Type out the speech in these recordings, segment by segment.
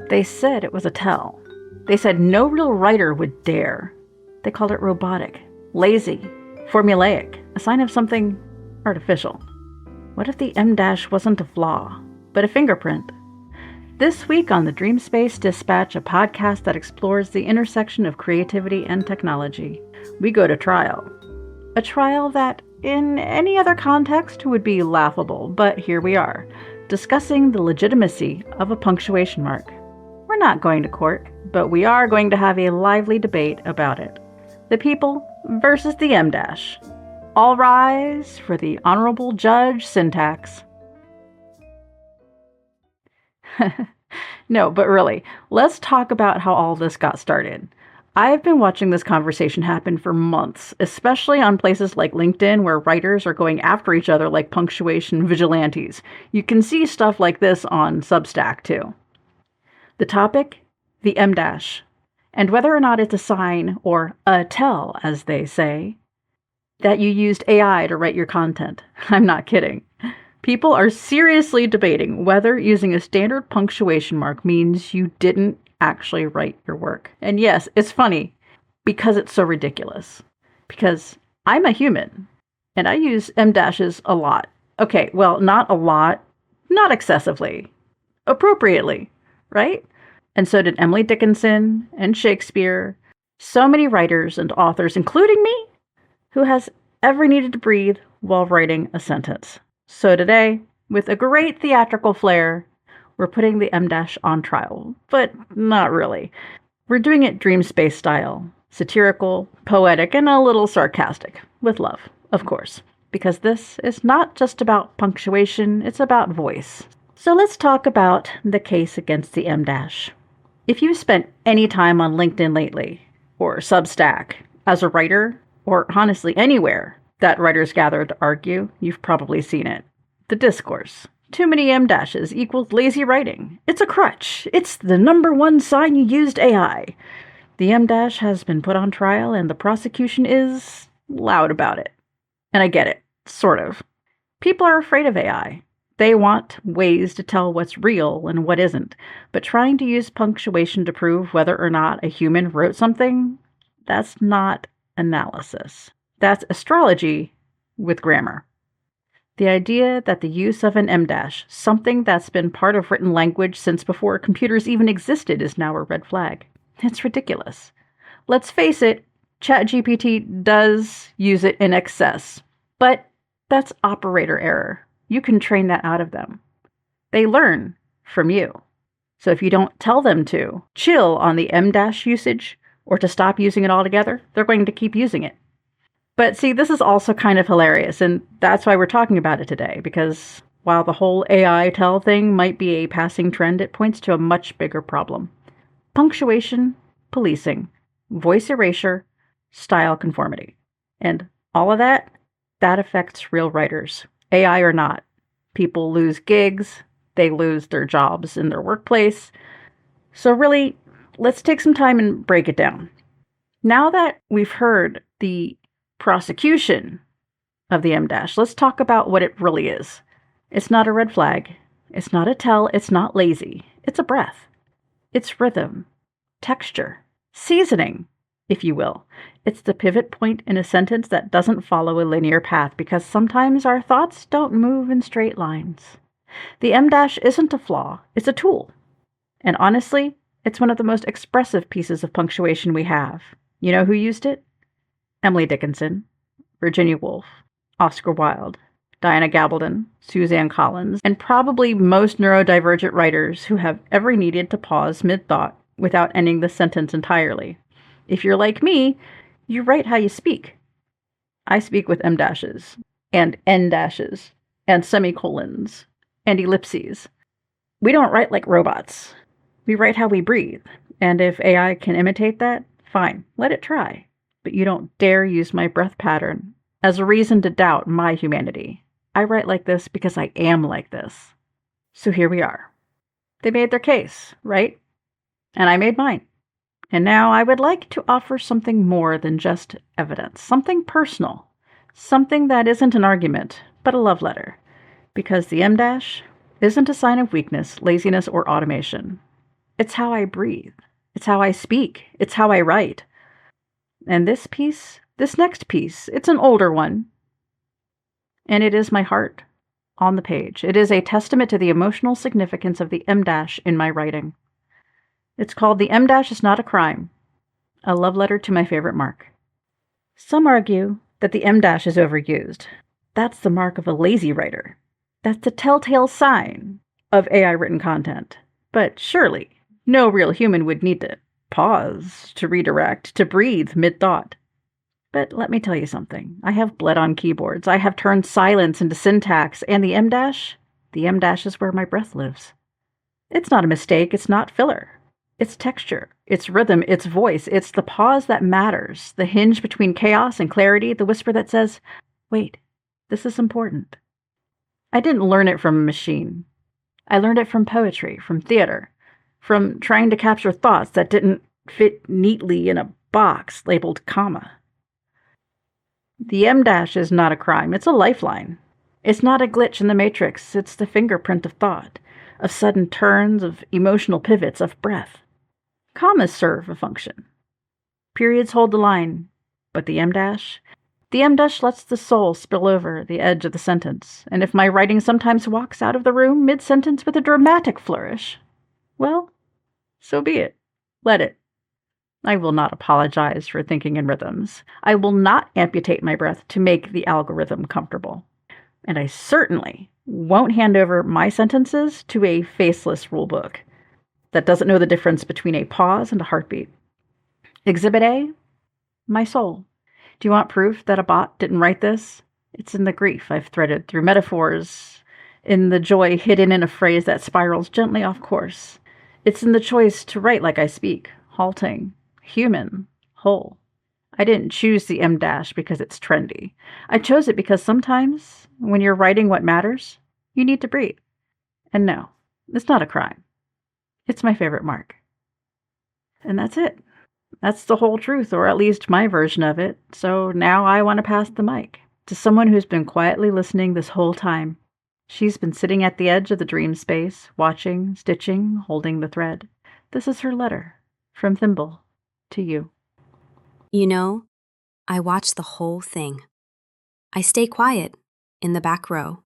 They said it was a tell. They said no real writer would dare. They called it robotic, lazy, formulaic, a sign of something artificial. What if the M dash wasn't a flaw, but a fingerprint? This week on the Dreamspace Dispatch, a podcast that explores the intersection of creativity and technology, we go to trial. A trial that, in any other context, would be laughable, but here we are, discussing the legitimacy of a punctuation mark. We're not going to court, but we are going to have a lively debate about it. The people versus the M dash. All rise for the Honorable Judge Syntax. No, but really, let's talk about how all this got started. I've been watching this conversation happen for months, especially on places like LinkedIn where writers are going after each other like punctuation vigilantes. You can see stuff like this on Substack too. The topic? The M dash. And whether or not it's a sign, or a tell, as they say, that you used AI to write your content. I'm not kidding. People are seriously debating whether using a standard punctuation mark means you didn't actually write your work. And yes, it's funny because it's so ridiculous. Because I'm a human and I use M dashes a lot. Okay, well, not a lot, not excessively, appropriately, right? And so did Emily Dickinson and Shakespeare, so many writers and authors, including me, who has ever needed to breathe while writing a sentence. So today, with a great theatrical flair, we're putting the M dash on trial, but not really. We're doing it Dreamspace style, satirical, poetic, and a little sarcastic, with love, of course, because this is not just about punctuation, it's about voice. So let's talk about the case against the M dash. If you've spent any time on LinkedIn lately, or Substack, as a writer, or honestly anywhere that writers gather to argue, you've probably seen it. The discourse. Too many M dashes equals lazy writing. It's a crutch. It's the number one sign you used AI. The M dash has been put on trial and the prosecution is loud about it. And I get it, sort of. People are afraid of AI. They want ways to tell what's real and what isn't. But trying to use punctuation to prove whether or not a human wrote something, that's not analysis. That's astrology with grammar. The idea that the use of an M dash, something that's been part of written language since before computers even existed, is now a red flag. It's ridiculous. Let's face it, ChatGPT does use it in excess, but that's operator error. You can train that out of them. They learn from you. So if you don't tell them to chill on the M dash usage or to stop using it altogether, they're going to keep using it. But see, this is also kind of hilarious, and that's why we're talking about it today, because while the whole AI tell thing might be a passing trend, it points to a much bigger problem. Punctuation, policing, voice erasure, style conformity. And all of that affects real writers, AI or not. People lose gigs, they lose their jobs in their workplace. So really, let's take some time and break it down. Now that we've heard the prosecution of the M dash, let's talk about what it really is. It's not a red flag. It's not a tell. It's not lazy. It's a breath. It's rhythm, texture, seasoning, if you will. It's the pivot point in a sentence that doesn't follow a linear path because sometimes our thoughts don't move in straight lines. The M dash isn't a flaw. It's a tool. And honestly, it's one of the most expressive pieces of punctuation we have. You know who used it? Emily Dickinson, Virginia Woolf, Oscar Wilde, Diana Gabaldon, Suzanne Collins, and probably most neurodivergent writers who have ever needed to pause mid-thought without ending the sentence entirely. If you're like me, you write how you speak. I speak with M dashes, and N dashes, and semicolons, and ellipses. We don't write like robots. We write how we breathe, and if AI can imitate that, fine, let it try. But you don't dare use my breath pattern as a reason to doubt my humanity. I write like this because I am like this. So here we are. They made their case, right? And I made mine. And now I would like to offer something more than just evidence, something personal, something that isn't an argument, but a love letter. Because the M dash isn't a sign of weakness, laziness, or automation. It's how I breathe. It's how I speak. It's how I write. And this next piece, it's an older one, and it is my heart on the page. It is a testament to the emotional significance of the M dash in my writing. It's called The M dash is Not a Crime, a love letter to my favorite mark. Some argue that the M dash is overused. That's the mark of a lazy writer. That's the telltale sign of AI written content. But surely, no real human would need to pause, to redirect, to breathe mid-thought. But let me tell you something. I have bled on keyboards. I have turned silence into syntax, and the M dash is where my breath lives. It's not a mistake. It's not filler. It's texture. It's rhythm. It's voice. It's the pause that matters, the hinge between chaos and clarity, the whisper that says, wait, this is important. I didn't learn it from a machine. I learned it from poetry, from theater, from trying to capture thoughts that didn't fit neatly in a box labeled comma. The M dash is not a crime. It's a lifeline. It's not a glitch in the matrix. It's the fingerprint of thought, of sudden turns, of emotional pivots, of breath. Commas serve a function. Periods hold the line, but the M dash lets the soul spill over the edge of the sentence, and if my writing sometimes walks out of the room mid-sentence with a dramatic flourish, well, so be it. Let it. I will not apologize for thinking in rhythms. I will not amputate my breath to make the algorithm comfortable. And I certainly won't hand over my sentences to a faceless rulebook that doesn't know the difference between a pause and a heartbeat. Exhibit A, my soul. Do you want proof that a bot didn't write this? It's in the grief I've threaded through metaphors, in the joy hidden in a phrase that spirals gently off course. It's in the choice to write like I speak, halting, human, whole. I didn't choose the M dash because it's trendy. I chose it because sometimes, when you're writing what matters, you need to breathe. And no, it's not a crime. It's my favorite mark. And that's it. That's the whole truth, or at least my version of it. So now I want to pass the mic to someone who's been quietly listening this whole time. She's been sitting at the edge of the dream space, watching, stitching, holding the thread. This is her letter from Thimble to you. You know, I watch the whole thing. I stay quiet, in the back row,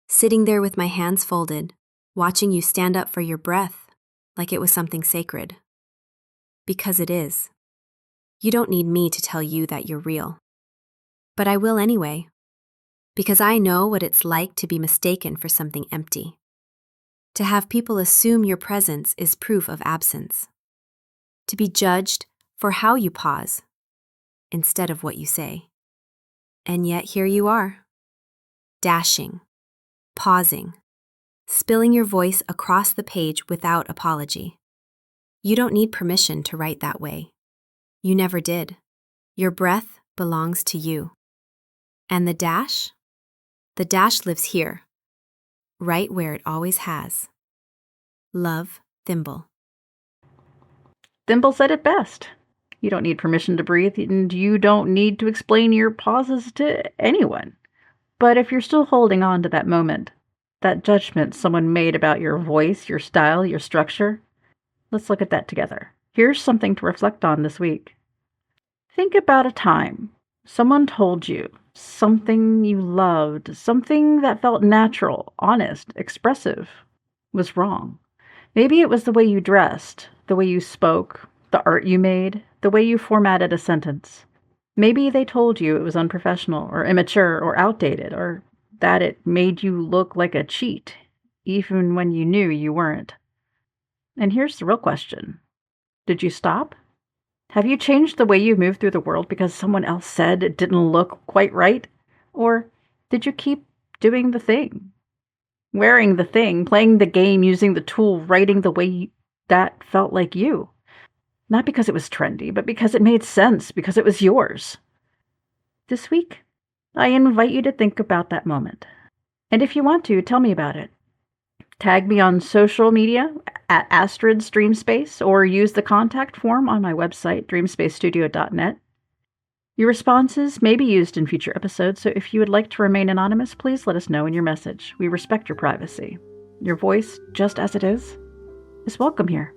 sitting there with my hands folded, watching you stand up for your breath like it was something sacred. Because it is. You don't need me to tell you that you're real. But I will anyway, because I know what it's like to be mistaken for something empty. To have people assume your presence is proof of absence. To be judged for how you pause, instead of what you say. And yet here you are, dashing, pausing, spilling your voice across the page without apology. You don't need permission to write that way. You never did. Your breath belongs to you. And the dash? The dash lives here, right where it always has. Love, Thimble. Thimble said it best. You don't need permission to breathe, and you don't need to explain your pauses to anyone. But if you're still holding on to that moment, that judgment someone made about your voice, your style, your structure, let's look at that together. Here's something to reflect on this week. Think about a time someone told you something you loved, something that felt natural, honest, expressive, was wrong. Maybe it was the way you dressed, the way you spoke, the art you made, the way you formatted a sentence. Maybe they told you it was unprofessional or immature or outdated, or that it made you look like a cheat, even when you knew you weren't. And here's the real question. Did you stop? Have you changed the way you move through the world because someone else said it didn't look quite right? Or did you keep doing the thing? Wearing the thing, playing the game, using the tool, writing the way that felt like you? Not because it was trendy, but because it made sense, because it was yours. This week, I invite you to think about that moment. And if you want to, tell me about it. Tag me on social media at Astrid's Dreamspace, or use the contact form on my website, dreamspacestudio.net. Your responses may be used in future episodes, so if you would like to remain anonymous, please let us know in your message. We respect your privacy. Your voice, just as it is welcome here.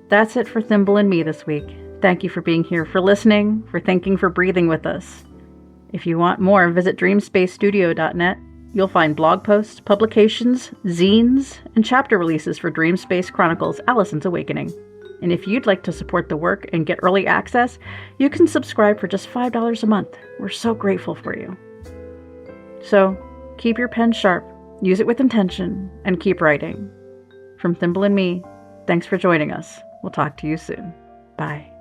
That's it for Thimble and me this week. Thank you for being here, for listening, for thinking, for breathing with us. If you want more, visit dreamspacestudio.net. You'll find blog posts, publications, zines, and chapter releases for Dreamspace Chronicles Allison's Awakening. And if you'd like to support the work and get early access, you can subscribe for just $5 a month. We're so grateful for you. So, keep your pen sharp, use it with intention, and keep writing. From Thimble and me, thanks for joining us. We'll talk to you soon. Bye.